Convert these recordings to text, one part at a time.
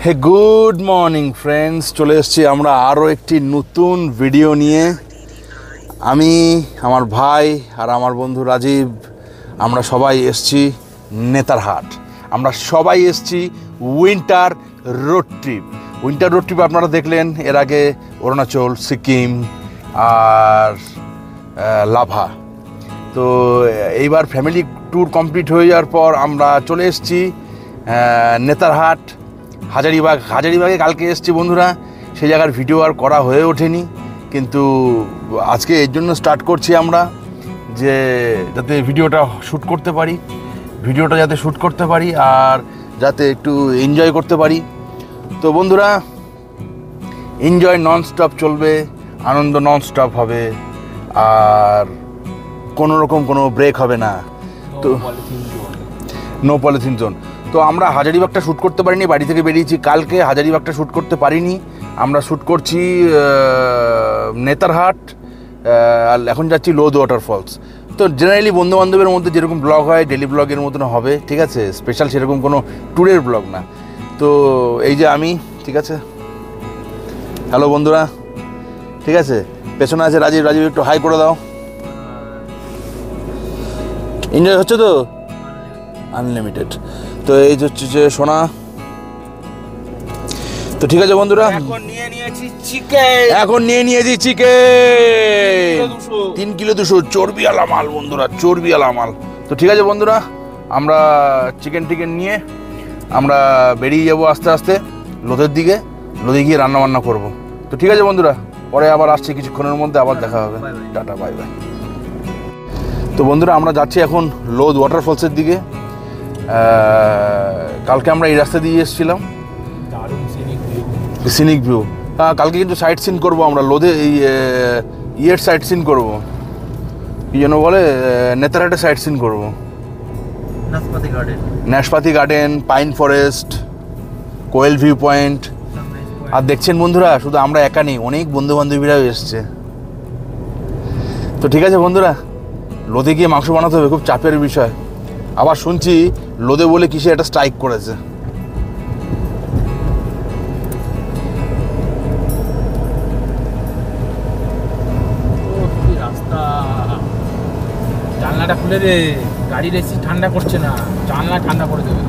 হে good morning friends, চলে এসেছি আমরা আরও একটি নতুন ভিডিও নিয়ে। আমি, আমার ভাই আর আমার বন্ধু রাজীব, আমরা সবাই এসেছি নেতারহাট। আমরা সবাই এসেছি winter road trip. Winter road trip আপনারা দেখলেন এর আগে অরুণাচল, সিকিম আর লাভা। তো এইবার ফ্যামিলি ট্যুর কমপ্লিট হয়ে যাওয়ার পর আমরা চলে এসেছি নেতারহাট, হাজারিবাগে কালকে এসেছি বন্ধুরা। সেই জায়গার ভিডিও আর করা হয়ে ওঠেনি, কিন্তু আজকে এর জন্য স্টার্ট করছি আমরা, যে যাতে ভিডিওটা শ্যুট করতে পারি আর যাতে একটু এনজয় করতে পারি। তো বন্ধুরা, এনজয় নন স্টপ চলবে, আনন্দ নন স্টপ হবে, আর কোনো রকম কোনো ব্রেক হবে না। তো নো পলিথিন জোন। তো আমরা হাজারিবাগটা শ্যুট করতে পারিনি, বাড়ি থেকে বেরিয়েছি কালকে, হাজারিবাগটা শ্যুট করতে পারিনি। আমরা শ্যুট করছি নেতারহাট, আর এখন যাচ্ছি লোদ ওয়াটারফলস। তো জেনারেলি বন্ধুবান্ধবের মধ্যে যেরকম ব্লগ হয় ডেলি ব্লগের মতন হবে, ঠিক আছে, স্পেশাল সেরকম কোনো ট্যুরের ব্লগ না। তো এই যে আমি, ঠিক আছে, হ্যালো বন্ধুরা, ঠিক আছে, পেছনে আছে রাজীব একটু হাই করে দাও। এনজয় হচ্ছে তো আনলিমিটেড। তো এই হচ্ছে যে সোনা। তো ঠিক আছে বন্ধুরা, এখন নিয়ে নিয়েছি চিকেন 3 কিলো 200 চর্বিওয়ালা মাল বন্ধুরা, চর্বিওয়ালা মাল। তো ঠিক আছে বন্ধুরা, আমরা চিকেন নিয়ে আমরা বেরিয়ে যাবো আস্তে আস্তে লোদের দিকে। লোদে গিয়ে রান্না বান্না করবো। তো ঠিক আছে বন্ধুরা, পরে আবার আসছি কিছুক্ষণের মধ্যে, আবার দেখা হবে। Tata, bye bye. তো বন্ধুরা, আমরা যাচ্ছি এখন লোদ ওয়াটারফলসের দিকে। কালকে আমরা এই রাস্তা দিয়ে এসেছিলাম, সিনিক ভিউ। কালকে কিন্তু সাইট সিন করবো আমরা লোদে, এই সাইট সিন করবো, কি যেন বলে, নেতারহাটে সাইট সিন করবো। ন্যাশপাতি গার্ডেন, পাইন ফরেস্ট, কোয়েল ভিউ পয়েন্ট। আর দেখছেন বন্ধুরা, শুধু আমরা একা নেই, অনেক বন্ধু বান্ধবীরাও এসছে। তো ঠিক আছে বন্ধুরা, লোদে গিয়ে মাংস বানাতে হবে, খুব চাপের বিষয়। আবার শুনছি লোদে বলে কিসে একটা স্ট্রাইক করেছে। রাস্তা, জানলাটা খুলে দে, গাড়ির এসি ঠান্ডা করছে না, জানলা ঠান্ডা করে দেবে।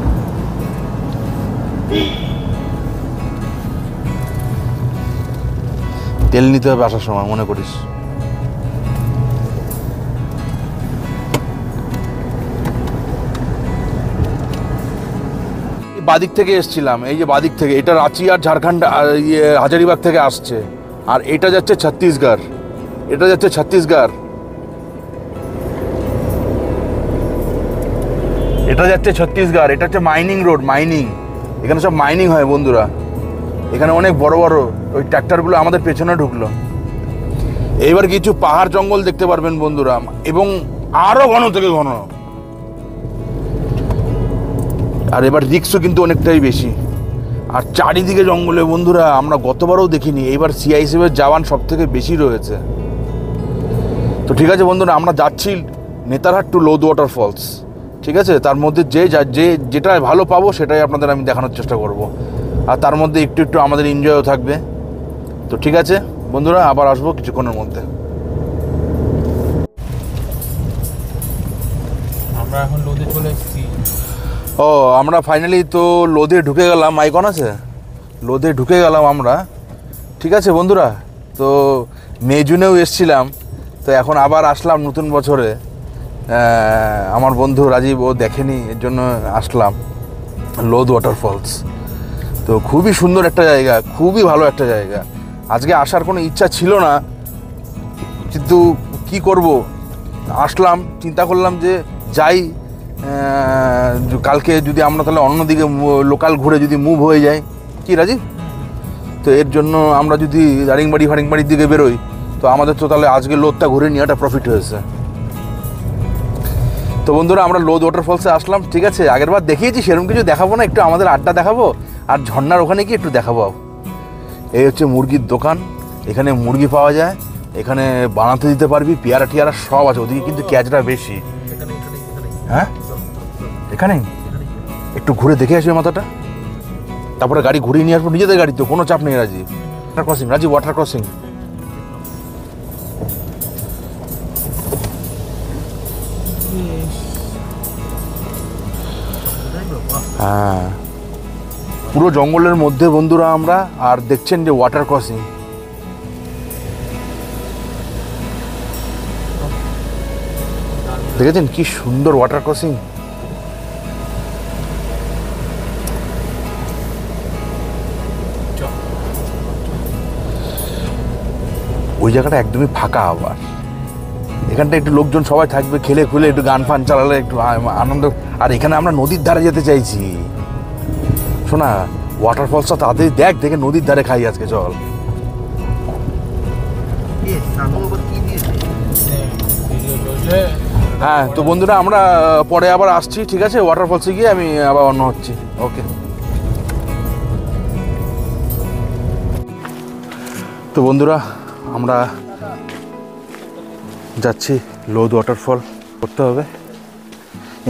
তেল নিতে হবে আসার সময়, মনে করিস। বাদিক থেকে এসছিলাম, এই যে বাদিক থেকে, এটা রাঁচি আর ঝাড়খণ্ড হাজারিবাগ থেকে আসছে, আর এটা যাচ্ছে ছত্তিশগড়। এটা হচ্ছে মাইনিং রোড, মাইনিং। এখানে সব মাইনিং হয় বন্ধুরা। এখানে অনেক বড় বড় ওই ট্র্যাক্টরগুলো আমাদের পেছনে ঢুকলো। এইবার কিছু পাহাড় জঙ্গল দেখতে পারবেন বন্ধুরা, এবং আরো ঘন থেকে ঘন। আর এবার রিক্সও কিন্তু অনেকটাই বেশি, আর চারিদিকে জঙ্গলে বন্ধুরা। আমরা গতবারও দেখিনি, এইবার সিআইএসএফের জওয়ান সব থেকে বেশি রয়েছে। তো ঠিক আছে বন্ধুরা, আমরা যাচ্ছি নেতারহাট টু লোদ ওয়াটারফলস, ঠিক আছে। তার মধ্যে যেটা ভালো পাবো সেটাই আপনাদের আমি দেখানোর চেষ্টা করব, আর তার মধ্যে একটু আমাদের এনজয়ও থাকবে। তো ঠিক আছে বন্ধুরা, আবার আসবো কিছুক্ষণের মধ্যে। আমরা এখন লোদে চলে এসেছি। আমরা ফাইনালি তো লোদে ঢুকে গেলাম। আইকন আছে, লোদে ঢুকে গেলাম আমরা, ঠিক আছে বন্ধুরা। তো মে জুনেও এসছিলাম, তো এখন আবার আসলাম নতুন বছরে। আমার বন্ধু রাজীব ও দেখেনি, এর জন্য আসলাম লোদ ওয়াটারফলস। তো খুবই সুন্দর একটা জায়গা, খুবই ভালো একটা জায়গা। আজকে আসার কোনো ইচ্ছা ছিল না, কিন্তু কি করব, আসলাম, চিন্তা করলাম যে যাই। কালকে যদি আমরা তাহলে অন্যদিকে লোকাল ঘুরে যদি মুভ হয়ে যায়, কি রাজীব? তো এর জন্য আমরা যদি দারিংবাড়ির দিকে বেরোই, তো আমাদের তো তাহলে আজকে লোদটা ঘুরে নেওয়াটা প্রফিট হয়েছে। তো বন্ধুরা, আমরা লোদ ওয়াটারফলসে আসলাম, ঠিক আছে। আগেরবার দেখিয়েছি, সেরকম কিছু দেখাবো না, একটু আমাদের আড্ডা দেখাবো, আর ঝর্ণার ওখানে গিয়ে একটু দেখাবো। এই হচ্ছে মুরগির দোকান, এখানে মুরগি পাওয়া যায়, এখানে বানাতে দিতে পারবি, পেয়ারা টিয়ারা সব আছে। ওদিকে কিন্তু ক্যাচটা বেশি। হ্যাঁ, এখানে একটু ঘুরে দেখে আসবে মাথাটা। তারপরে গাড়ি ঘুরিয়ে নিয়ে আসবো নিজেদের গাড়ি, তো কোনো চাপ নেই Rajiv. Water crossing Rajiv, water crossing. হ্যাঁ, পুরো জঙ্গলের মধ্যে বন্ধুরা আমরা, আর দেখছেন যে ওয়াটার ক্রসিং। দেখেছেন কি সুন্দর ওয়াটার ক্রসিং। ওই জায়গাটা একদমই ফাঁকা, আবার এখানটা একটু লোকজন সবাই থাকবে, খেলে খুলে একটু গান ফান চালালে একটু আনন্দ। আর এখানে আমরা নদীর ধারে যেতে চাইছি, শোনা ওয়াটারফলসটা তাড়াতাড়ি দেখ, দেখে নদীর ধারে খাই আজকে, চল। হ্যাঁ, তো বন্ধুরা আমরা পরে আবার আসছি, ঠিক আছে? ওয়াটারফলসে গিয়ে আমি আবার অন্য হচ্ছি। ওকে। তো বন্ধুরা আমরা যাচ্ছি লোদ ওয়াটারফল করতে হবে।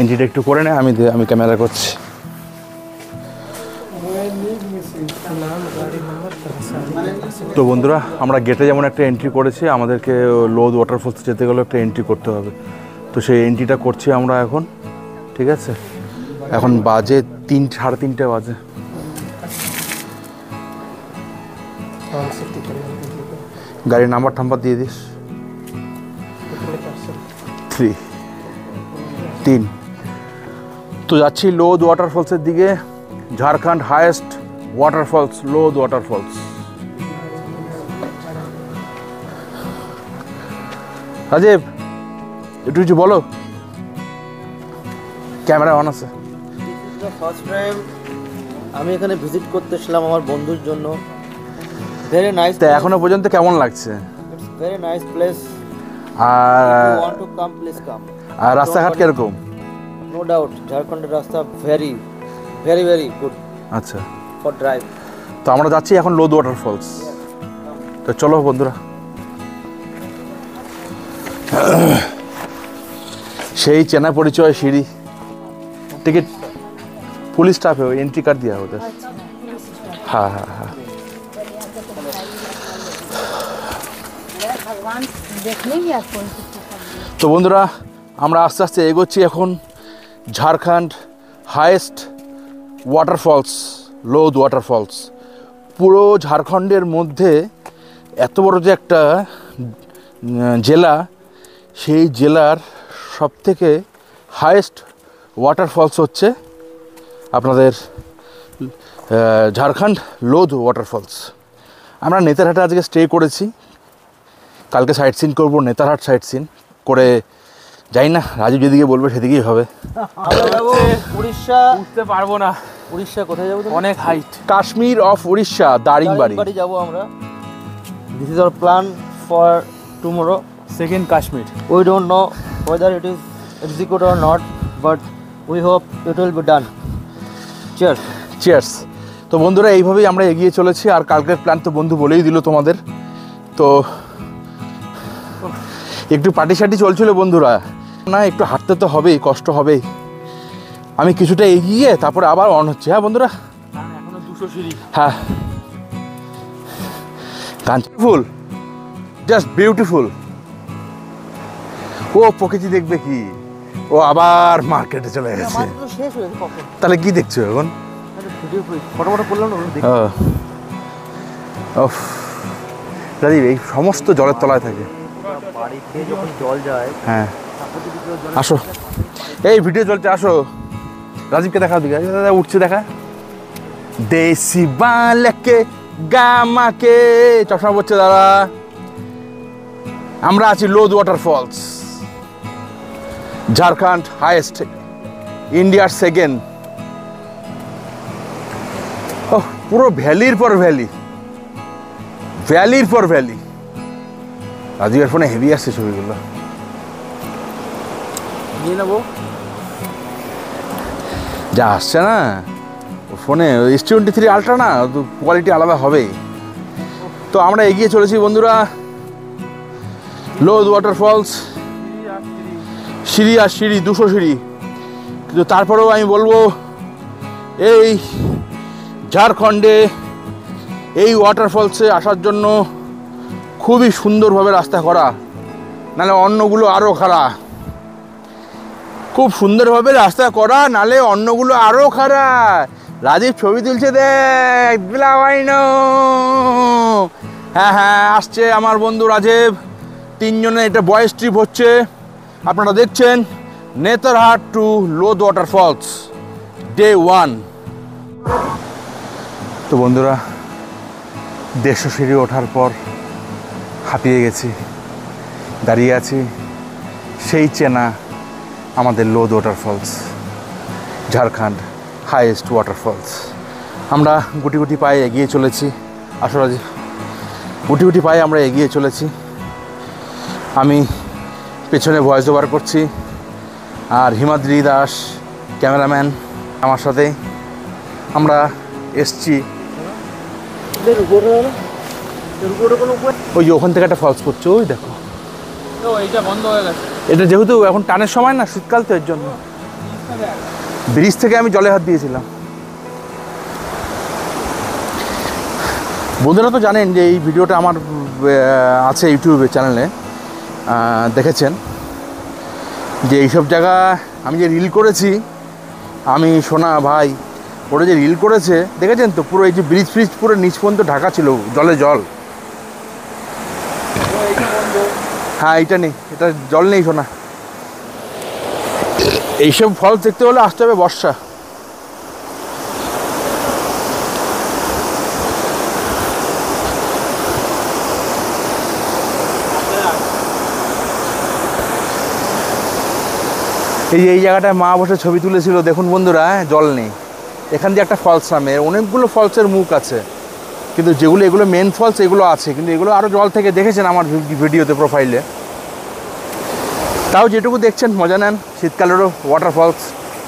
এন্ট্রিটা একটু করে নে, আমি ক্যামেরা করছি। তো বন্ধুরা আমরা গেটে যেমন একটা এন্ট্রি করেছি, আমাদেরকে লোদ ওয়াটারফলস যেতে গেলে একটা এন্ট্রি করতে হবে। তো সেই এন্ট্রিটা করছি আমরা এখন, ঠিক আছে? এখন বাজে 3-3:30 বাজে। গাড়ির নাম্বার টাম্বার দিয়ে দিস। 3 তো যাচ্ছি লোদ ওয়াটারফলসের দিকে। Jharkhand highest waterfalls, Lodh waterfalls. Rajib একটু কিছু বলো, ক্যামেরা অন আছে। ফার্স্ট টাইম আমি এখানে ভিজিট করতে এসেছিলাম আমার বন্ধুর জন্য। Very nice. তা এখনো পর্যন্ত কেমন লাগছে? It's very nice place. আর want to come please come. আর রাস্তাঘাট কিরকম? নো ডাউট ঝাড়খণ্ডের রাস্তা ভেরি ভেরি ভেরি গুড। আচ্ছা, ফর ড্রাইভ। তো আমরা যাচ্ছি এখন লোদ ওয়াটারফলস। তো চলো বন্ধুরা। সেই চেনা পরিচয় সিঁড়ি, টিকিট पुलिस स्टाफ है, वो एंट्री कर दिया उधर। हाँ हाँ हाँ। भगवान देख लेंगे आपको। तो बंधुरा আমরা আস্তে আস্তে এগোচ্ছি এখন Jharkhand highest waterfalls, Lodh waterfalls. পুরো ঝাড়খণ্ডের মধ্যে এত বড় যে একটা জেলা, সেই জেলার সবথেকে হাইয়েস্ট ওয়াটারফলস হচ্ছে আপনাদের ঝাড়খণ্ড লোদ ওয়াটারফলস। আমরা নেতারহাটে আজকে স্টে করেছি, কালকে সাইট সিন করবো, নেতারহাট সাইট সিন করে যাই না, রাজীব যেদিকে বলবে সেদিকেই হবে। আমরা যাবো উড়িষ্যা। উঠতে পারবো না। উড়িষ্যা কোথায় যাবো? অনেক হাইট। কাশ্মীর অফ উড়িষ্যা, দারিংবাড়ি যাবো আমরা। This is our plan for tomorrow. Second Kashmir. We don't know whether it is executed or not, but we hope it will be done. Cheers. Cheers. তো বন্ধুরা এইভাবেই আমরা এগিয়ে চলেছি। আর কালকের প্ল্যান তো বন্ধু বলেই দিল তোমাদের। তো একটু পার্টি সার্টি চলছিল বন্ধুরা, না একটু হাঁটতে তো হবেই, কষ্ট হবেই। আমি কিছুটা এগিয়ে তারপরে আবার অন হচ্ছে। হ্যাঁ বন্ধুরা, এখনো 200 সিঁড়ি। হ্যাঁ, কাঞ্চনফুল, জাস্ট বিউটিফুল। ও প্রকৃতি দেখবে কি, ও আবার মার্কেটে চলে গেছে। মাত্র শেষ হয়েছে কখন? তাহলে কি দেখছো এখন? ভিডিও ফটো করলাম না, দেখি। রাজীব এই সমস্ত জলের তলায় থাকে। বাড়িতে যখন জল যায়, হ্যাঁ আসো, এই ভিডিও চলছে, আসো। রাজীবকে দেখাও দিকে, দাদা উঠছে দেখা। দেশি বালেকে গামাকে চশমা পড়ছে দাদা। আমরা আছি লোদ ওয়াটারফলস, ঝাড়খণ্ড হাইয়েস্ট, ইন্ডিয়ার সেকেন্ড। পুরো ভ্যালির পর ভ্যালি, ভ্যালির পর ভ্যালি। রাজীবের ফোনে হেভি আসছে ছবিগুলো, নিয়ে নেবো। যা আসছে না ফোনে, S23 আলট্রা না, কোয়ালিটি আলাদা হবেই। তো আমরা এগিয়ে চলেছি বন্ধুরা লোদ ওয়াটারফলস। সিঁড়ি আর সিঁড়ি, 200 সিঁড়ি। কিন্তু তারপরেও আমি বলবো এই ঝাড়খণ্ডে এই ওয়াটারফলসে আসার জন্য খুবই সুন্দরভাবে রাস্তা করা, নাহলে অন্যগুলো আরও খারাপ। খুব সুন্দরভাবে রাস্তা করা, নালে অন্যগুলো আরও খারাপ। রাজীব ছবি তুলছে, দেখ ব্লাওয়াইনো। হ্যাঁ হ্যাঁ, আসছে আমার বন্ধু রাজীব। তিনজনে এটা বয়েস ট্রিপ হচ্ছে। আপনারা দেখছেন Netarhat to Lodh waterfalls day 1। তো বন্ধুরা, 150 সিঁড়ি ওঠার পর হাঁপিয়ে গেছি, দাঁড়িয়ে আছি সেই চেনা আমাদের Lodh waterfalls, Jharkhand highest waterfalls. আমরা গুটি গুটি পায়ে এগিয়ে চলেছি। আসলে গুটি গুটি পায়ে আমরা এগিয়ে চলেছি। আমি পেছনে ভয়েস ওভার করছি, আর হিমাদ্রি দাস ক্যামেরাম্যান আমার সাথে। আমরা এসছি ওই যে ওখান থেকে একটা ফলস করছে, ওই দেখো। এইটা বন্ধ হয়ে গেছে। এটা যেহেতু এখন টানের সময় না, শীতকাল, তো এর জন্য ব্রিজ থেকে আমি জলে হাত দিয়েছিলাম। বন্ধুরা তো জানেন যে এই ভিডিওটা আমার আছে ইউটিউবে চ্যানেলে, দেখেছেন যে এইসব জায়গা আমি যে রিল করেছি, আমি সোনা ভাই ওরা যে রিল করেছে দেখেছেন তো, পুরো এই যে ব্রিজ ফ্রিজ পুরো নিচ পর্যন্ত ঢাকা ছিল, জলে জল। হ্যাঁ, এইটা নেই, এটা জল নেই সোনা। এইসব ফলস দেখতে হলে আসতে হবে বর্ষা। এই জায়গাটায় মা বসে ছবি তুলেছিল, দেখুন বন্ধুরা, জল নেই। এখান দিয়ে একটা ফলস নামে, অনেকগুলো ফলসের মুখ আছে, কিন্তু যেগুলো এগুলো মেন ফলস এগুলো আছে, কিন্তু এগুলো আরও জল থেকে দেখেছেন আমার ভিডিওতে, প্রোফাইলে। তাও যেটুকু দেখছেন মজা নেন। শীতকালেরও ওয়াটারফলস,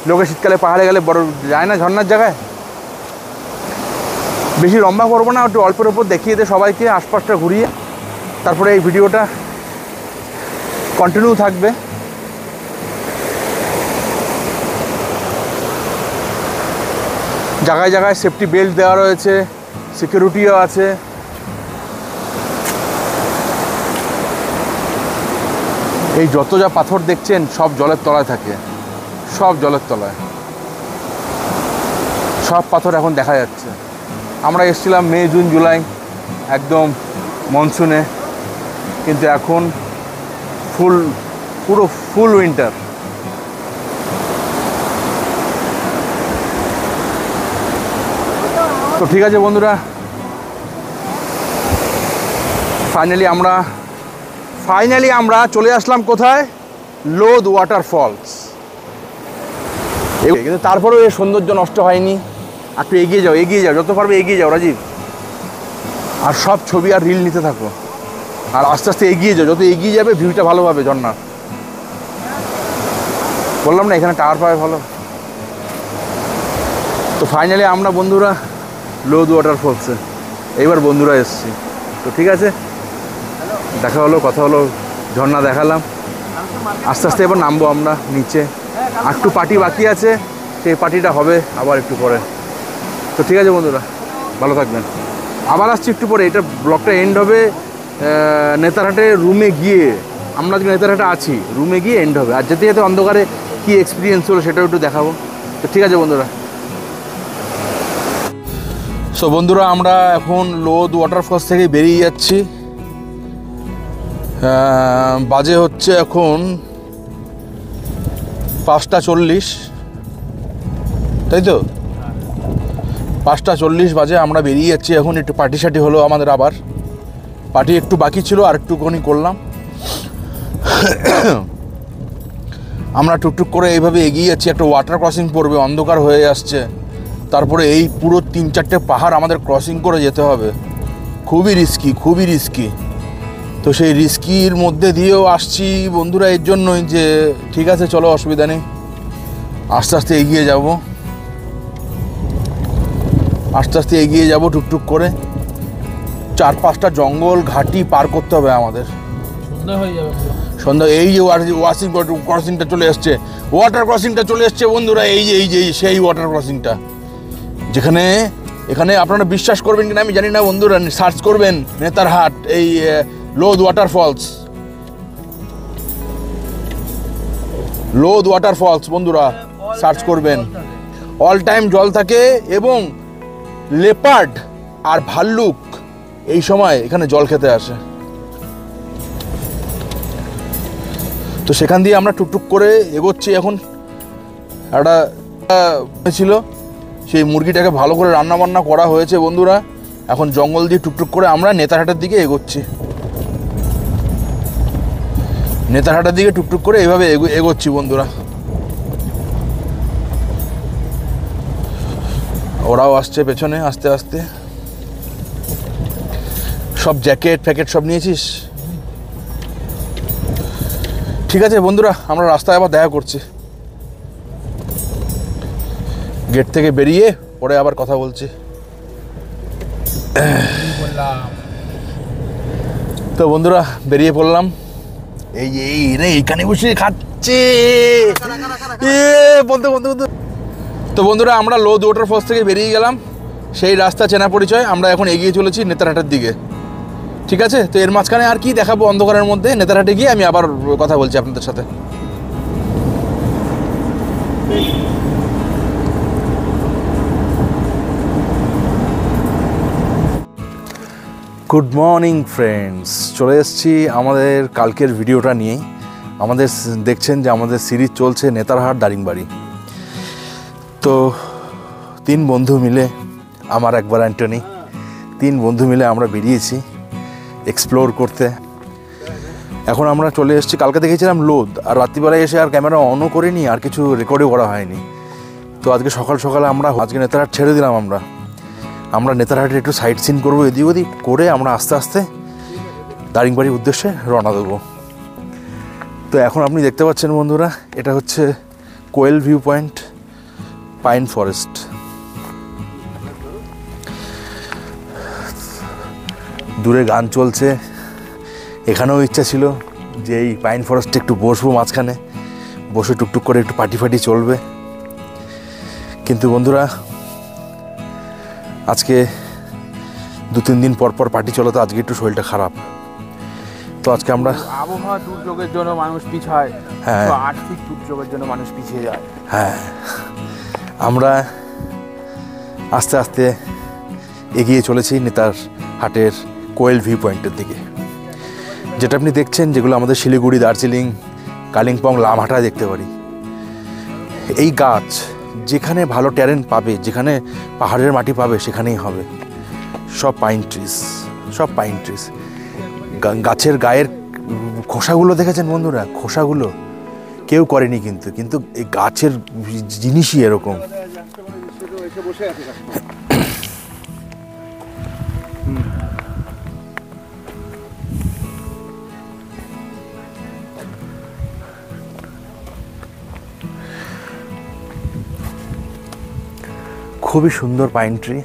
লোকে শীতকালে পাহাড়ে গেলে বড় যায় না ঝর্নার জায়গায়। বেশি লম্বা করবো না, একটু অল্পের ওপর দেখিয়ে দিয়ে সবাইকে আশপাশটা ঘুরিয়ে তারপরে এই ভিডিওটা কন্টিনিউ থাকবে। জায়গায় জায়গায় সেফটি বেল্ট দেওয়া রয়েছে, সিকিউরিটিও আছে। এই যত যা পাথর দেখছেন সব জলের তলায় থাকে, সব জলের তলায়, সব পাথর এখন দেখা যাচ্ছে। আমরা এসেছিলাম মে, জুন, জুলাই, একদম মনসুনে, কিন্তু এখন পুরো ফুল উইন্টার। তো ঠিক আছে বন্ধুরা, ফাইনালি আমরা চলে আসলাম কোথায়? লোদ ওয়াটারফলস। কিন্তু তারপরেও এর সৌন্দর্য নষ্ট হয়নি। একটু এগিয়ে যাও, এগিয়ে যাও, যত পারবে এগিয়ে যাও রাজীব, আর সব ছবি আর রিল নিতে থাকো, আর আস্তে আস্তে এগিয়ে যাও। যত এগিয়ে যাবে ভিউটা ভালো পাবে ঝর্ণার। বললাম না এখানে টাওয়ার পাবে ভালো। তো ফাইনালি আমরা বন্ধুরা লোদ ওয়াটারফলসে এইবার বন্ধুরা এসছি। তো ঠিক আছে, দেখা হলো, কথা হলো, ঝর্ণা দেখালাম। আস্তে আস্তে এবার নামবো আমরা নিচে। একটু পার্টি বাকি আছে, সেই পার্টিটা হবে আবার একটু পরে। তো ঠিক আছে বন্ধুরা, ভালো থাকবেন। আবার আসছি একটু পরে। এটা ব্লগটা এন্ড হবে নেতারহাটে রুমে গিয়ে। আমরা আজকে নেতারহাটে আছি, রুমে গিয়ে এন্ড হবে। আর যেতে যেতে অন্ধকারে কী এক্সপিরিয়েন্স হলো সেটাও একটু দেখাবো। তো ঠিক আছে বন্ধুরা। সো বন্ধুরা, আমরা এখন লোদ ওয়াটারফলস থেকে বেরিয়ে যাচ্ছি। বাজে হচ্ছে এখন 5:40, তাই তো? 5:40 বাজে, আমরা বেরিয়ে যাচ্ছি এখন। একটু পার্টি শার্টি হলো আমাদের, আবার পার্টি একটু বাকি ছিল, আর একটুখানি করলাম। আমরা টুকটুক করে এইভাবে এগিয়ে যাচ্ছি। একটা ওয়াটার ক্রসিং পড়বে, অন্ধকার হয়ে আসছে। তারপরে এই পুরো 3-4টে পাহাড় আমাদের ক্রসিং করে যেতে হবে। খুবই রিস্কি, খুবই রিস্কি। তো সেই রিস্কির মধ্যে দিয়েও আসছি বন্ধুরা, এর জন্যই যে ঠিক আছে চলো, অসুবিধা নেই, আস্তে আস্তে এগিয়ে যাব, আস্তে আস্তে এগিয়ে যাব টুকটুক করে। 4-5টা জঙ্গল ঘাটি পার করতে হবে আমাদের। সন্ধ্যা হয়ে যাবে, সন্ধ্যা। এই যে ক্রসিংটা চলে এসছে, ওয়াটার ক্রসিংটা চলে এসছে বন্ধুরা। এই যে সেই ওয়াটার ক্রসিংটা, যেখানে এখানে আপনারা বিশ্বাস করবেন কিনা আমি জানি না বন্ধুরা, সার্চ করবেন নেতারহাট এই লোদ ওয়াটারফলস, লোদ ওয়াটারফলস বন্ধুরা সার্চ করবেন, অল টাইম জল থাকে এবং লেপার্ড আর ভাল্লুক এই সময় এখানে জল খেতে আসে। তো সেখান দিয়ে আমরা টুকটুক করে এগোচ্ছি। এখন একটা ছিল, সেই মুরগিটাকে ভালো করে রান্না বান্না করা হয়েছে বন্ধুরা। এখন জঙ্গল দিয়ে টুকটুক করে আমরা নেতারহাটের দিকে এগোচ্ছি, নেতারহাটের দিকে টুকটুক করে এইভাবে এগোচ্ছি বন্ধুরা। ওরাও আসছে পেছনে আস্তে আস্তে। সব জ্যাকেট ফ্যাকেট সব নিয়েছিস? ঠিক আছে বন্ধুরা, আমরা রাস্তায় আবার দেখা করছি, গেট থেকে বেরিয়ে পরে আবার কথা বলছি। তো বন্ধুরা বেরিয়ে পড়লাম। এই রে এইখানে বসে খাচ্ছে বলতে বলতে বলতে। তো বন্ধুরা আমরা লোদ ওয়াটারফলস থেকে বেরিয়ে গেলাম, সেই রাস্তা চেনা পরিচয়। আমরা এখন এগিয়ে চলেছি নেতারহাটের দিকে। ঠিক আছে, তো এর মাঝখানে আর কি দেখাবো অন্ধকারের মধ্যে, নেতারহাটে গিয়ে আমি আবার কথা বলছি আপনাদের সাথে। গুড মর্নিং ফ্রেন্ডস, চলে এসেছি আমাদের কালকের ভিডিওটা নিয়ে। আমাদের দেখছেন যে আমাদের সিরিজ চলছে নেতারহাট দারিংবাড়ি। তো 3 বন্ধু মিলে, আমার একবার অ্যান্টনি, 3 বন্ধু মিলে আমরা বেরিয়েছি এক্সপ্লোর করতে। এখন আমরা চলে এসেছি, কালকে দেখেছিলাম লোদ, আর রাত্রিবেলায় এসে আর ক্যামেরা অনও করিনি, আর কিছু রেকর্ডও করা হয়নি। তো আজকে সকাল সকালে আজকে নেতারহাট ছেড়ে দিলাম। আমরা নেতারহাটে একটু সাইট সিন করবো, এদিক ওদিক করে আমরা আস্তে আস্তে দারিংবাড়ির উদ্দেশ্যে রওনা দেবো। তো এখন আপনি দেখতে পাচ্ছেন বন্ধুরা, এটা হচ্ছে কোয়েল ভিউ পয়েন্ট, পাইন ফরেস্ট। দূরে গান চলছে। এখানেও ইচ্ছা ছিল যে এই পাইন ফরেস্টে একটু বসবো, মাঝখানে বসে টুকটুক করে একটু পার্টি ফাটি চলবে। কিন্তু বন্ধুরা আজকে 2-3 দিন পর পর পার্টি চলে, তো আজকে একটু শরীরটা খারাপ। তো আজকে আমরা আবহাওয়া দুর্যোগের জন্য মানুষ পিছায়, হ্যাঁ, আর্থিক দুর্যোগের জন্য মানুষ পিছিয়ে যায়। হ্যাঁ, আমরা আস্তে আস্তে এগিয়ে চলেছি নেতারহাটের কোয়েল ভিউ পয়েন্টের দিকে, যেটা আপনি দেখছেন, যেগুলো আমাদের শিলিগুড়ি, দার্জিলিং, কালিম্পং, লামহাটায় দেখতে পারি। এই গাছ যেখানে ভালো ট্যারেন পাবে, যেখানে পাহাড়ের মাটি পাবে, সেখানেই হবে। সব পাইন ট্রিজ, সব পাইন ট্রিজ। গাছের গায়ের খোসাগুলো দেখেছেন বন্ধুরা, খোসাগুলো কেউ করেনি, কিন্তু এই গাছের জিনিসই এরকম। খুবই সুন্দর পাইন ট্রি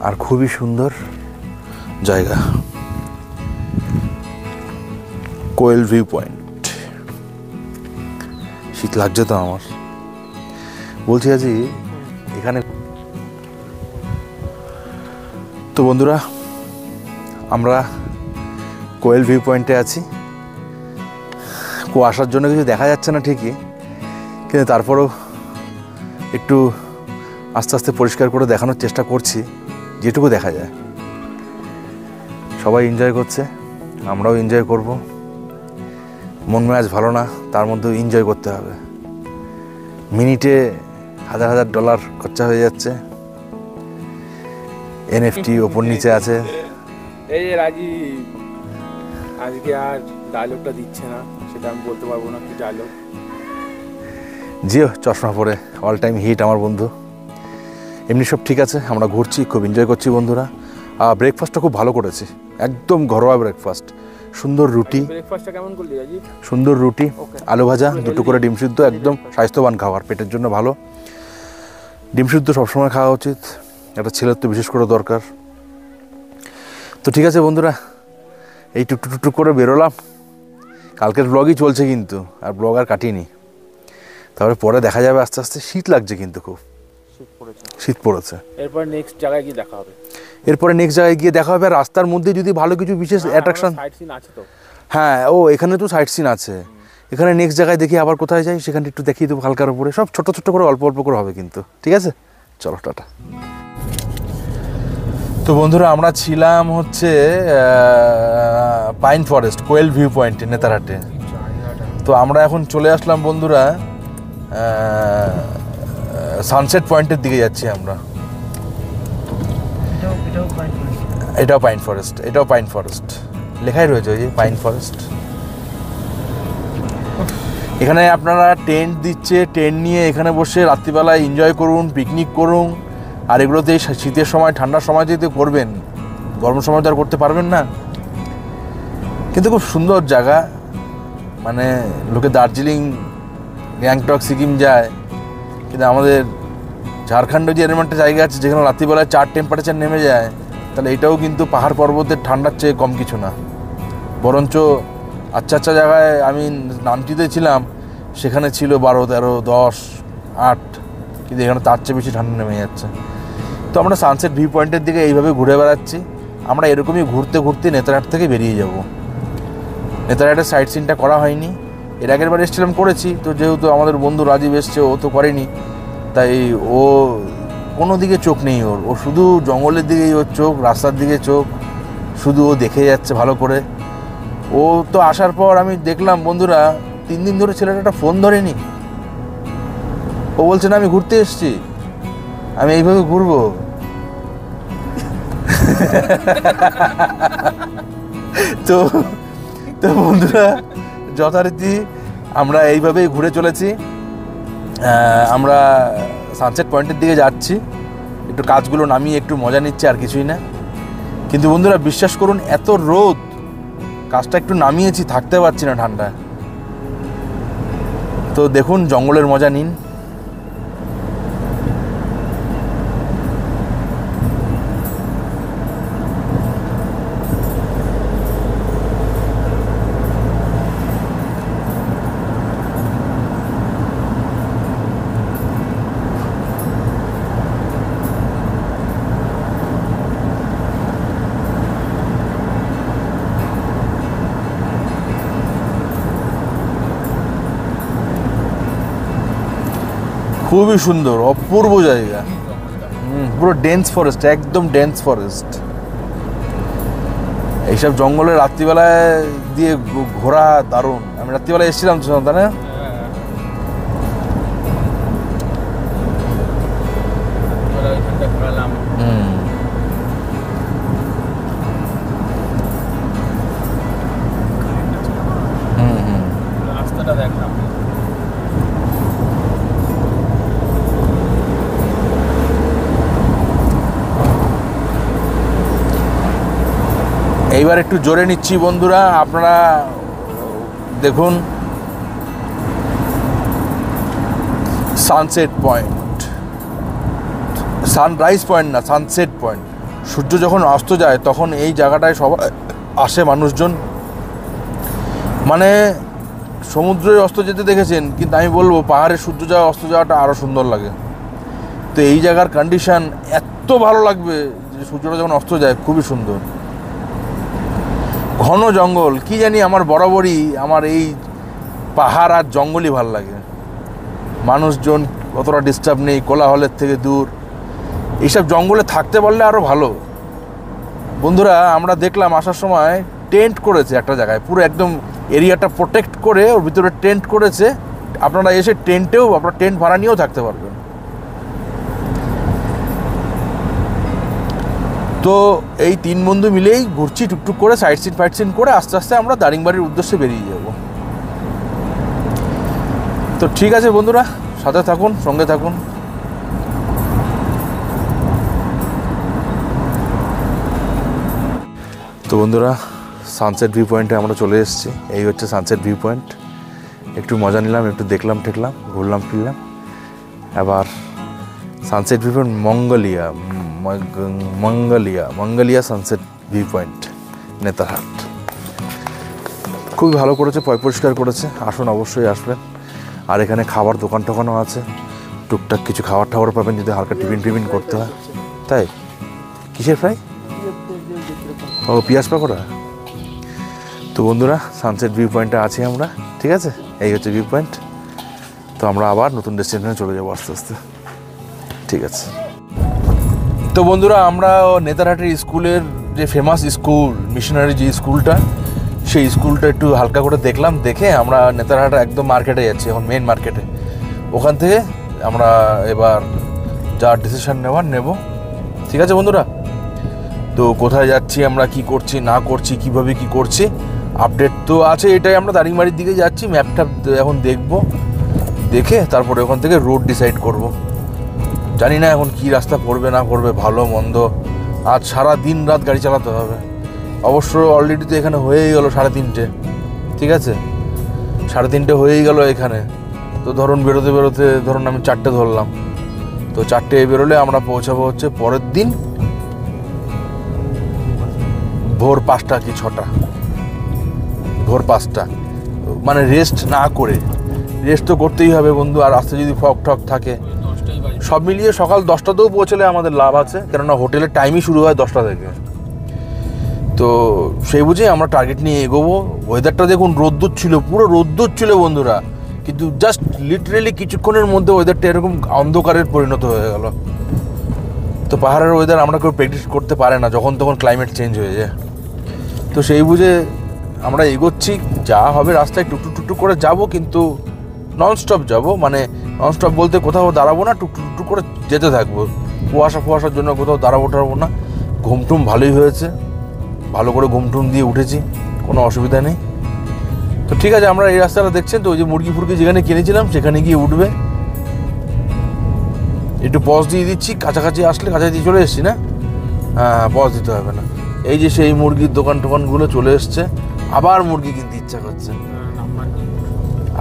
আর খুবই সুন্দর জায়গা, কোয়েল ভিউ পয়েন্ট। শীত লাগছে তো আমার, বলছি আজই এখানে। তো বন্ধুরা আমরা কোয়েল ভিউ পয়েন্টে আছি। কুয়াশার জন্য কিছু দেখা যাচ্ছে না ঠিকই, কিন্তু তারপরেও একটু আস্তে আস্তে পরিষ্কার করে দেখানোর চেষ্টা করছি, যেটুকু দেখা যায়। সবাই এনজয় করছে, আমরাও এনজয় করব। মন মেজাজ ভালো না, তার মধ্যেও এনজয় করতে হবে। মিনিটে $1000 খরচা হয়ে যাচ্ছে। NFT ওপর নিচে আছে। এই যে রাজীব আজকে আর ডায়লগটা দিচ্ছে না, সেটা আমি বলতে পারবো না কি ডায়লগ। জিও চশমা পরে, অল টাইম হিট আমার বন্ধু। এমনি সব ঠিক আছে, আমরা ঘুরছি, খুব এনজয় করছি বন্ধুরা। ব্রেকফাস্টটা খুব ভালো করেছি, একদম ঘরোয়া ব্রেকফাস্ট। সুন্দর রুটি, ব্রেকফাস্টটা কেমন করলি রাজীব? সুন্দর রুটি, আলু ভাজা, 2 করে ডিম সিদ্ধ, একদম স্বাস্থ্যবান খাবার, পেটের জন্য ভালো। ডিম সিদ্ধ সবসময় খাওয়া উচিত, একটা ছেলের তো বিশেষ করে দরকার। তো ঠিক আছে বন্ধুরা, এই টুকটুক করে বেরোলাম। কালকের ব্লগই চলছে কিন্তু, আর ব্লগ আর কাটিনি। তারপরে পরে দেখা যাবে আস্তে আস্তে। শীত লাগছে কিন্তু খুব। শীত পড়েছে। শীত পড়েছে। এরপর নেক্সট জায়গায় গিয়ে দেখা হবে। এরপরে নেক্সট জায়গায় গিয়ে দেখা হবে। রাস্তার মধ্যে যদি ভালো কিছু বিশেষ অ্যাট্রাকশন, সাইট সিন আছে তো। হ্যাঁ ও এখানে তো সাইট সিন আছে। এখানে নেক্সট জায়গায় দেখি আবার কোথায় যাই, সেখানে একটু দেখিয়ে দেবো হালকার উপরে। সব ছোট ছোট করে অল্প অল্প করে হবে কিন্তু, ঠিক আছে? চলো টাটা। তো বন্ধুরা আমরা ছিলাম হচ্ছে পাইন ফরেস্ট কোয়েল ভিউ পয়েন্টে নেতারহাটে। তো আমরা এখন চলে আসলাম বন্ধুরা সানসেট পয়েন্টের দিকে যাচ্ছি আমরা। এটাও পাইন ফরেস্ট, এটাও পাইন ফরেস্ট লেখাই রয়েছে, ওই যে পাইন ফরেস্ট। এখানে আপনারা টেন্ট দিচ্ছে, টেন্ট নিয়ে এখানে বসে রাত্রিবেলায় এনজয় করুন, পিকনিক করুন। আর এগুলোতে শীতের সময় ঠান্ডার সময় যদি করবেন, গরমের সময় তো আর করতে পারবেন না। কিন্তু খুব সুন্দর জায়গা, মানে লোকে দার্জিলিং, গ্যাংটক, সিকিম যায়, কিন্তু আমাদের ঝাড়খণ্ডে যে এরকম একটা জায়গা আছে যেখানে রাত্রিবেলায় 4 টেম্পারেচার নেমে যায়, তাহলে এটাও কিন্তু পাহাড় পর্বতের ঠান্ডার চেয়ে কম কিছু না। বরঞ্চ আচ্ছা আচ্ছা জায়গায় আমি নামটিতে ছিলাম, সেখানে ছিল 12, 13, 10, 8, কিন্তু এখানে তার চেয়ে বেশি ঠান্ডা নেমে যাচ্ছে। তো আমরা সানসেট ভিউ পয়েন্টের দিকে এইভাবে ঘুরে বেড়াচ্ছি। আমরা এরকমই ঘুরতে ঘুরতে নেতারহাট থেকে বেরিয়ে যাব। নেতারহাটের সাইট সিনটা করা হয়নি, এর আগের বার এসেছিলাম করেছি। তো যেহেতু আমাদের বন্ধু রাজীব এসছে, ও তো করেনি, তাই ও কোনো দিকে চোখ নেই ওর, ও শুধু জঙ্গলের দিকেই ওর চোখ, রাস্তার দিকে চোখ, শুধু ও দেখে যাচ্ছে ভালো করে। ও তো আসার পর আমি দেখলাম বন্ধুরা 3 দিন ধরে ছেলেটা একটা ফোন ধরেনি। ও বলছে না আমি ঘুরতে এসেছি, আমি এইভাবে ঘুরবো। তো তো বন্ধুরা যথারীতি আমরা এইভাবেই ঘুরে চলেছি। আমরা সানসেট পয়েন্টের দিকে যাচ্ছি, একটু কাজগুলো নামিয়ে একটু মজা নিচ্ছে, আর কিছুই না। কিন্তু বন্ধুরা বিশ্বাস করুন, এত রোদ, কাজটা একটু নামিয়েছি, থাকতে পারছি না ঠান্ডায়। তো দেখুন জঙ্গলের মজা নিন। খুবই সুন্দর, অপূর্ব জায়গা। পুরো ডেন্স ফরেস্ট, একদম ডেন্স ফরেস্ট। এইসব জঙ্গলে রাত্রিবেলায় দিয়ে ঘোরা দারুণ। আমি রাত্রিবেলায় এসেছিলাম তো, তাই না? রাস্তাটা দেখলাম। এইবার একটু জোরে নিচ্ছি বন্ধুরা, আপনারা দেখুন সানসেট পয়েন্ট, সানরাইজ পয়েন্ট না, সানসেট পয়েন্ট। সূর্য যখন অস্ত যায় তখন এই জায়গাটায় সবাই আসে মানুষজন। মানে সমুদ্রে অস্ত যেতে দেখেছেন, কিন্তু আমি বলবো পাহাড়ে সূর্য যাওয়া অস্ত যাওয়াটা আরও সুন্দর লাগে। তো এই জায়গার কন্ডিশন এত ভালো লাগবে যে সূর্যটা যখন অস্ত যায়, খুবই সুন্দর। ঘন জঙ্গল, কি জানি আমার বরাবরই আমার এই পাহাড় আর জঙ্গলই ভাল লাগে। মানুষজন অতটা ডিস্টার্ব নেই, কোলাহলের থেকে দূর। এইসব জঙ্গলে থাকতে পারলে আরও ভালো। বন্ধুরা আমরা দেখলাম আসার সময় টেন্ট করেছে একটা জায়গায়, পুরো একদম এরিয়াটা প্রোটেক্ট করে ওর ভিতরে টেন্ট করেছে। আপনারা এসে টেন্টেও, আপনারা টেন্ট ভাড়া নিয়েও থাকতে পারবেন। তো এই 3 বন্ধু মিলেই ঘুরছি টুকটুক করে, সাইট সিন করে আস্তে আস্তে আমরা দারিংবাড়ির উদ্দেশ্যে বেরিয়ে যাব। তো ঠিক আছে বন্ধুরা, সাথে থাকুন, সঙ্গে থাকুন। তো বন্ধুরা সানসেট ভিউ পয়েন্টে আমরা চলে এসেছি। এই হচ্ছে সানসেট ভিউ পয়েন্ট। একটু মজা নিলাম, একটু দেখলাম ঠেকলাম, ঘুরলাম ফিরলাম। এবার sunset view point Magnolia sunset view point, Netarhat. খুবই ভালো করেছে, পরিষ্কার করেছে। আসুন, অবশ্যই আসবেন। আর এখানে খাবার দোকান টোকানও আছে, টুকটাক কিছু খাবার টাবার পাবেন যদি হালকা টিফিন করতে হয়। তাই কিসের ফ্রাই? ও পেঁয়াজ পাকোড়া। তো বন্ধুরা সানসেট ভিউ পয়েন্টে আছি আমরা, ঠিক আছে, এই হচ্ছে ভিউ পয়েন্ট। তো আমরা আবার নতুন ডেস্টিনেশনে চলে যাবো আস্তে আস্তে, ঠিক আছে। তো বন্ধুরা আমরা নেতারহাটের স্কুলের যে ফেমাস স্কুল মিশনারি যে স্কুলটা, সেই স্কুলটা একটু হালকা করে দেখলাম, দেখে আমরা নেতারহাট একদম মার্কেটে যাচ্ছি এখন, মেন মার্কেটে। ওখান থেকে আমরা এবার যা ডিসিশন নেব, ঠিক আছে বন্ধুরা। তো কোথায় যাচ্ছি আমরা, কি করছি না করছি, কিভাবে কি করছি, আপডেট তো আছে। এটাই আমরা দারিংবাড়ির দিকে যাচ্ছি, ম্যাপটা এখন দেখব, দেখে তারপরে ওখান থেকে রোড ডিসাইড করব। জানি না এখন কি রাস্তা পড়বে না পড়বে, ভালো মন্দ। আজ সারা দিন রাত গাড়ি চালাতে হবে। অবশ্য অলরেডি তো এখানে হয়েই গেল 3:30, ঠিক আছে, 3:30 হয়েই গেল এখানে। তো ধরুন বেরোতে ধরুন আমি 4টে ধরলাম, তো 4টে বেরোলে আমরা পৌঁছাবো হচ্ছে পরের দিন ভোর 5টা কি 6টা, ভোর 5টা। মানে রেস্ট না করে, রেস্ট তো করতেই হবে বন্ধু। আর রাস্তায় যদি ফগ ঠক থাকে, সব মিলিয়ে সকাল 10টাতেও পৌঁছলে আমাদের লাভ আছে, কেননা হোটেলের টাইমই শুরু হয় 10টা থেকে। তো সেই বুঝে আমরা টার্গেট নিয়ে এগোবো। ওয়েদারটা দেখুন, রোদ্দুর ছিল, পুরো রোদ্দুর ছিল বন্ধুরা, কিন্তু জাস্ট লিটারেলি কিছুক্ষণের মধ্যে ওয়েদারটা এরকম অন্ধকারের পরিণত হয়ে গেল। তো পাহাড়ের ওয়েদার আমরা কেউ প্রেডিক্ট করতে পারে না, যখন তখন ক্লাইমেট চেঞ্জ হয়ে যায়। তো সেই বুঝে আমরা এগোচ্ছি, যা হবে রাস্তায় টুকটুক করে যাব, কিন্তু ননস্টপ যাব। মানে ননস্টপ বলতে কোথাও দাঁড়াবো না, টুকটুক করে যেতে থাকবো। কুয়াশার জন্য কোথাও দাঁড়াবো না। ঘুমটুম ভালোই হয়েছে, ভালো করে ঘুমটুম দিয়ে উঠেছি, কোনো অসুবিধা নেই। তো ঠিক আছে, আমরা এই রাস্তাটা দেখছেন তো, ওই যে মুরগি ফুরগি যেখানে কিনেছিলাম সেখানে গিয়ে উঠবে। একটু পজ দিয়ে দিচ্ছি, কাছাকাছি আসলে কাছাকাছি চলে এসছি না, হ্যাঁ পজ দিতে হবে না। এই যে সেই মুরগির দোকানগুলো চলে এসছে। আবার মুরগি কিনতে ইচ্ছা করছে,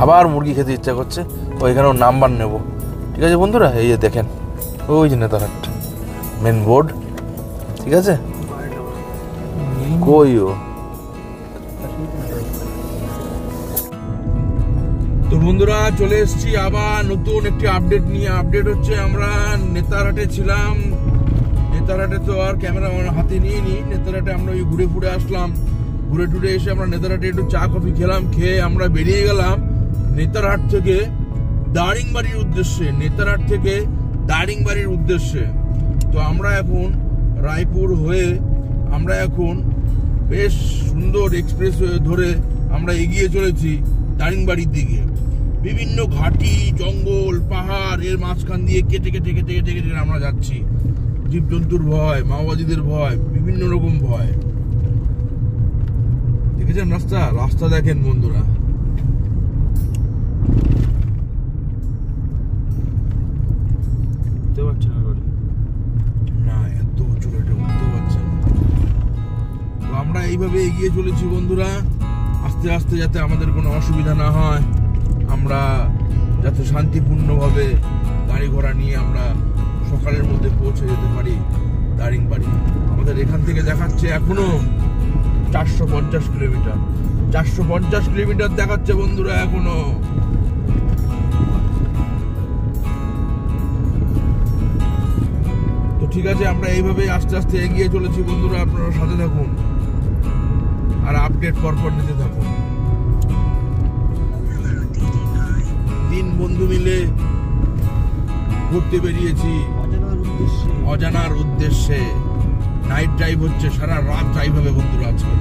আবার মুরগি খেতে ইচ্ছা করছে। ওইখানেও নাম্বার নেব, ঠিক আছে বন্ধুরা। এই যে দেখেন, ওই যে নেতারহাট মেন বোর্ড, ঠিক আছে। কই ও? তো বন্ধুরা চলে এসেছি আবার নতুন একটি আপডেট নিয়ে। আপডেট হচ্ছে আমরা নেতারহাটে ছিলাম, নেতারহাটে তো আর ক্যামেরা হাতে নিয়ে নিই। নেতারহাটে আমরা ওই ঘুরে ফুরে আসলাম, ঘুরে টুরে এসে আমরা নেতারহাটে একটু চা কফি খেলাম, খেয়ে আমরা বেরিয়ে গেলাম নেতারহাট থেকে দারিংবাড়ির উদ্দেশ্যে, নেতারহাট থেকে দারিংবাড়ির উদ্দেশ্যে। তো আমরা এখন রায়পুর হয়ে আমরা এখন বেশ সুন্দর এক্সপ্রেস ধরে আমরা এগিয়ে চলেছি দারিংবাড়ির দিকে। বিভিন্ন ঘাটি, জঙ্গল, পাহাড় এর মাঝখান দিয়ে কেটে কেটে কেটে কেটে কেটে আমরা যাচ্ছি। জীবজন্তুর ভয়, মাওবাদীদের ভয়, বিভিন্ন রকম ভয়। দেখেছেন রাস্তা দেখেন বন্ধুরা। না এত উঁচু রেটে উঠতে পারছে না। তো আমরা এইভাবে এগিয়ে চলেছি বন্ধুরা, আস্তে আস্তে, যাতে আমাদের কোনো অসুবিধা না হয়, আমরা যাতে শান্তিপূর্ণভাবে গাড়ি ঘোড়া নিয়ে আমরা সকালের মধ্যে পৌঁছে যেতে পারি দারিংবাড়ি। আমাদের এখান থেকে দেখাচ্ছে এখনো 450 কিলোমিটার, 450 কিলোমিটার দেখাচ্ছে বন্ধুরা এখনো। তো ঠিক আছে, আমরা এইভাবে আস্তে আস্তে এগিয়ে চলেছি বন্ধুরা। আপনারা সাথে থাকুন আর আপডেট পরপর নিতে থাকুন। 3 বন্ধু মিলে ঘুরতে বেরিয়েছি অজানার উদ্দেশ্যে। নাইট ড্রাইভ হচ্ছে, সারা রাত ড্রাইভ হবে বন্ধুরা আজকে।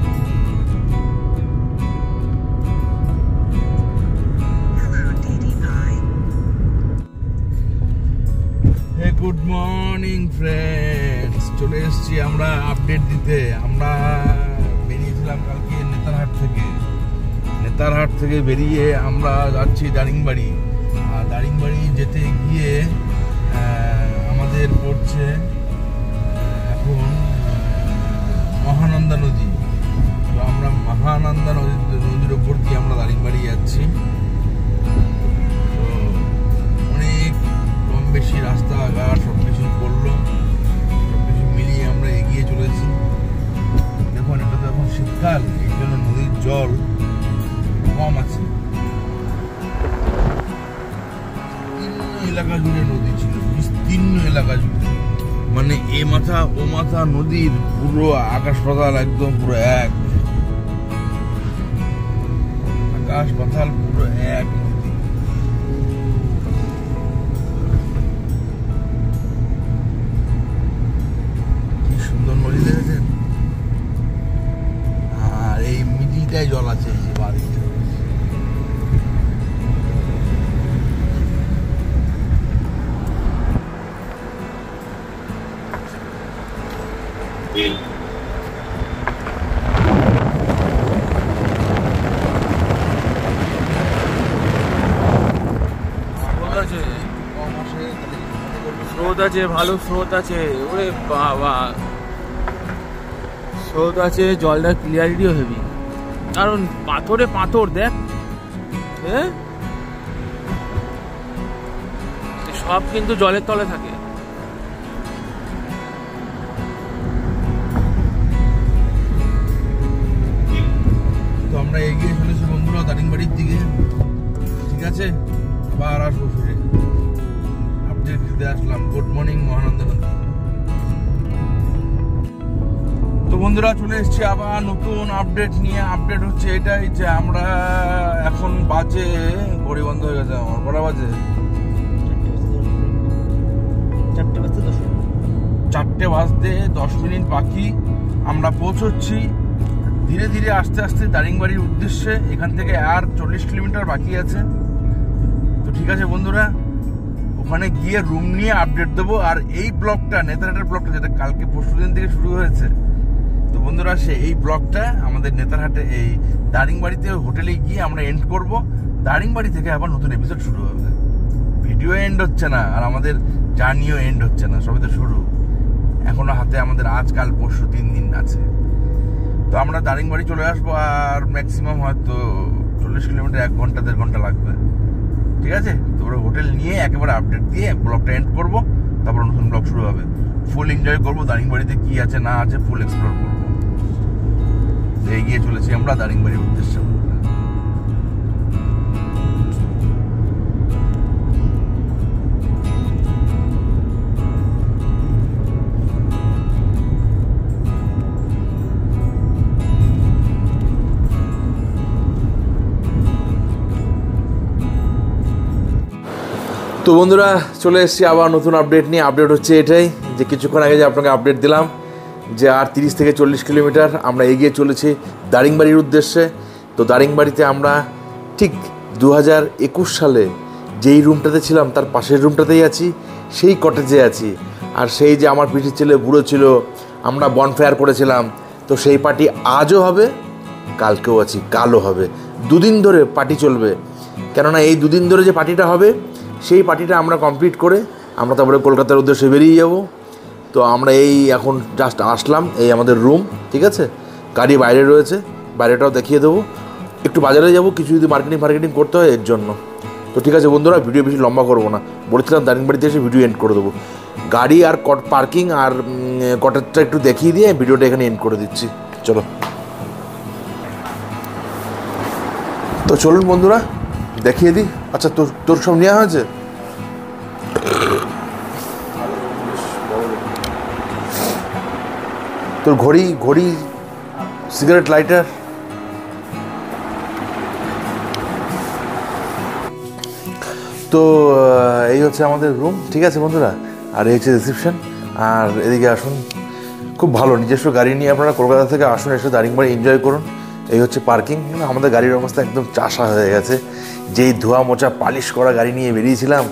গুড মর্নিং ফ্রেন্ডস, চলে এসেছি আমরা আপডেট দিতে। আমরা বেরিয়েছিলাম কালকে নেতারহাট থেকে বেরিয়ে আমরা যাচ্ছি দারিংবাড়ি। আর দারিংবাড়ি যেতে গিয়ে আমাদের পড়ছে এখন মহানন্দা নদী। তো আমরা মহানন্দা নদীর ওপর দিয়ে আমরা দারিংবাড়ি যাচ্ছি। তো অনেক কম বেশি রাস্তাঘাট সব কিছু পড়লো, সব কিছু মিলিয়ে আমরা এগিয়ে চলেছি। দেখুন এটা তো এখন শীতকাল, এই জন্য নদীর জল কম আছে। এলাকা জুড়ে নদী। ও মাথা নদীর পুরো আকাশ পাতাল একদম পুরো এক, আকাশ পাতাল পুরো এক নদী। কি সুন্দর নদী দেখেছেন। আর এই মিডিলটাই জল আছে, এই যে বাড়িটা। স্রোত আছে, ভালো স্রোত আছে। ওরে বাবা, স্রোত আছে, জলটা ক্লিয়ারিটিও হেভি। কারণ পাথরে পাথর দেখ, সব কিন্তু জলের তলে থাকে। তো আমরা এগিয়ে চলেছি বন্ধুরা দারিংবাড়ির দিকে। ঠিক আছে, আবার আসবো ফিরে, আপডেট দিতে আসলাম। গুড মর্নিং মহানন্দ নদী। তো বন্ধুরা চলে এসেছি আবার নতুন আপডেট নিয়ে। আপডেট হচ্ছে এটাই যে আমরা এখন বাজে, ঘড়ি বন্ধ হয়ে গেছে আমার, কটা বাজে? 4টে বাজতে 10 মিনিট বাকি। আমরা পৌঁছচ্ছি ধীরে ধীরে আস্তে আস্তে দারিংবাড়ির উদ্দেশ্যে। এখান থেকে আর 40 কিলোমিটার বাকি আছে। তো ঠিক আছে বন্ধুরা, ওখানে গিয়ে রুম নিয়ে আপডেট দেবো। আর এই ব্লগটা, নেতারহাটের ব্লগটা যেটা কালকে পরশুদিন থেকে শুরু হয়েছে, তো বন্ধুরা এই ব্লগটা আমাদের নেতারহাটে এই দারিংবাড়িতে হোটেলে গিয়ে আমরা এন্ড করব। দারিংবাড়ি থেকে আবার নতুন এপিসোড শুরু হবে। ভিডিও এন্ড হচ্ছে না, আর আমাদের জার্নিও এন্ড হচ্ছে না, সবই তো শুরু। এখনো হাতে আমাদের আজ কাল পরশু 3 দিন আছে। তো আমরা দারিংবাড়ি চলে আসবো, আর ম্যাক্সিমাম হয়তো 40 কিলোমিটার 1 ঘন্টা 1.5 ঘন্টা লাগবে। ঠিক আছে, তো ওরা হোটেল নিয়ে একেবারে আপডেট দিয়ে ব্লগটা এন্ড করবো, তারপর নতুন ব্লগ শুরু হবে। ফুল এনজয় করবো, দারিংবাড়িতে কি আছে না আছে ফুল এক্সপ্লোর করবো। এগিয়ে চলেছি আমরা দারিংবাড়ির উদ্দেশ্যে। তো বন্ধুরা চলে এসেছি আবার নতুন আপডেট নিয়ে। আপডেট হচ্ছে এটাই যে কিছুক্ষণ আগে যে আপনাকে আপডেট দিলাম যে আর 30 থেকে 40 কিলোমিটার আমরা এগিয়ে চলেছি দারিংবাড়ির উদ্দেশ্যে। তো দারিংবাড়িতে আমরা ঠিক 2021 সালে যেই রুমটাতে ছিলাম তার পাশের রুমটাতেই আছি, সেই কটেজে আছি। আর সেই যে আমার পিঠের ছেলে বুড়ো ছিল, আমরা বনফায়ার করেছিলাম, তো সেই পার্টি আজও হবে, কালকেও আছি, কালও হবে। 2 দিন ধরে পার্টি চলবে। কেননা এই 2 দিন ধরে যে পার্টিটা হবে, সেই পার্টিটা আমরা কমপ্লিট করে আমরা তারপরে কলকাতার উদ্দেশ্যে বেরিয়ে যাব। তো আমরা এই এখন জাস্ট আসলাম, এই আমাদের রুম। ঠিক আছে, গাড়ি বাইরে রয়েছে, বাইরেটাও দেখিয়ে দেবো। একটু বাজারে যাব, কিছু যদি মার্কেটিং করতে হয় এর জন্য। তো ঠিক আছে বন্ধুরা, ভিডিও বেশি লম্বা করবো না, বলেছিলাম দারিংবাড়িতে এসে ভিডিও এন্ড করে দেবো। গাড়ি আর পার্কিং আর কটেজটা একটু দেখিয়ে দিয়ে ভিডিওটা এখানে এন্ড করে দিচ্ছি। চলো, তো চলুন বন্ধুরা দেখিয়ে দিই। আচ্ছা, তোর সব নেওয়া হয়েছে? তোর ঘড়ি, সিগারেট, লাইটার? তো এই হচ্ছে আমাদের রুম। ঠিক আছে বন্ধুরা, আর এই হচ্ছে রিসেপশন। আর এদিকে আসুন, খুব ভালো নিজস্ব গাড়ি নিয়ে আপনারা কলকাতা থেকে আসুন, এসে দারিংবাড়ি এনজয় করুন। এই হচ্ছে পার্কিং। আমাদের গাড়ির অবস্থা একদম চাষা হয়ে গেছে। যেই ধোয়া মোচা পালিশ করা গাড়ি নিয়ে বেরিয়েছিলাম,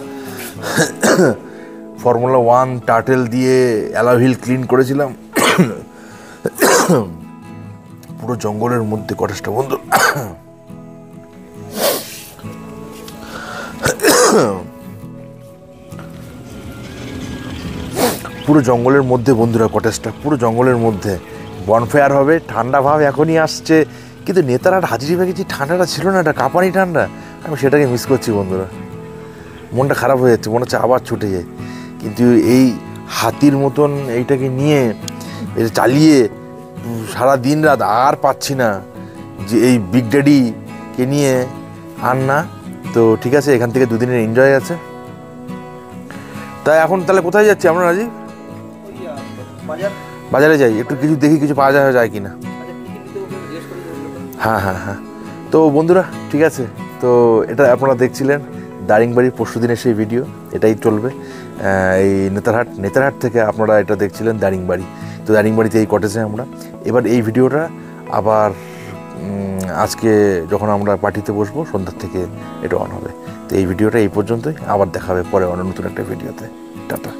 ফর্মুলা 1 টার্টেল দিয়ে অ্যালয় হুইল ক্লিন করেছিলাম। পুরো জঙ্গলের মধ্যে কটেজটা বন্ধু, পুরো জঙ্গলের মধ্যে বন্ধুরা, কটেজটা পুরো জঙ্গলের মধ্যে। বনফায়ার হবে, ঠান্ডা ভাব এখনই আসছে, কিন্তু নেতারহাট হাজিরিবাগে যে ঠান্ডাটা ছিল না, এটা কাঁপানি ঠান্ডা, আমি সেটাকে মিস করছি বন্ধুরা। মনটা খারাপ হয়ে যাচ্ছে, মনে হচ্ছে আবার ছুটে যায়। কিন্তু এই হাতির মতন এইটাকে নিয়ে এটা চালিয়ে সারা দিন রাত আর পাচ্ছি না যে এই বিগ ড্যাডিকে নিয়ে আর না। তো ঠিক আছে, এখান থেকে 2 দিনের এনজয় আছে। তাই এখন তাহলে কোথায় যাচ্ছি আমরা রাজীব? বাজারে যাই, একটু কিছু দেখি কিছু পাওয়া যায় কি না। হ্যাঁ হ্যাঁ হ্যাঁ। তো বন্ধুরা ঠিক আছে, তো এটা আপনারা দেখছিলেন দারিংবাড়ির পরশুদিনের সেই ভিডিও, এটাই চলবে এই নেতারহাট থেকে আপনারা এটা দেখছিলেন দারিংবাড়ি। তো দারিংবাড়িতে এই কটেজে আমরা এবার এই ভিডিওটা আবার আজকে যখন আমরা পার্টিতে বসবো সন্ধ্যার থেকে এটা অন হবে। তো এই ভিডিওটা এই পর্যন্তই, আবার দেখা হবে পরে অন্য নতুন একটা ভিডিওতে। টাটা।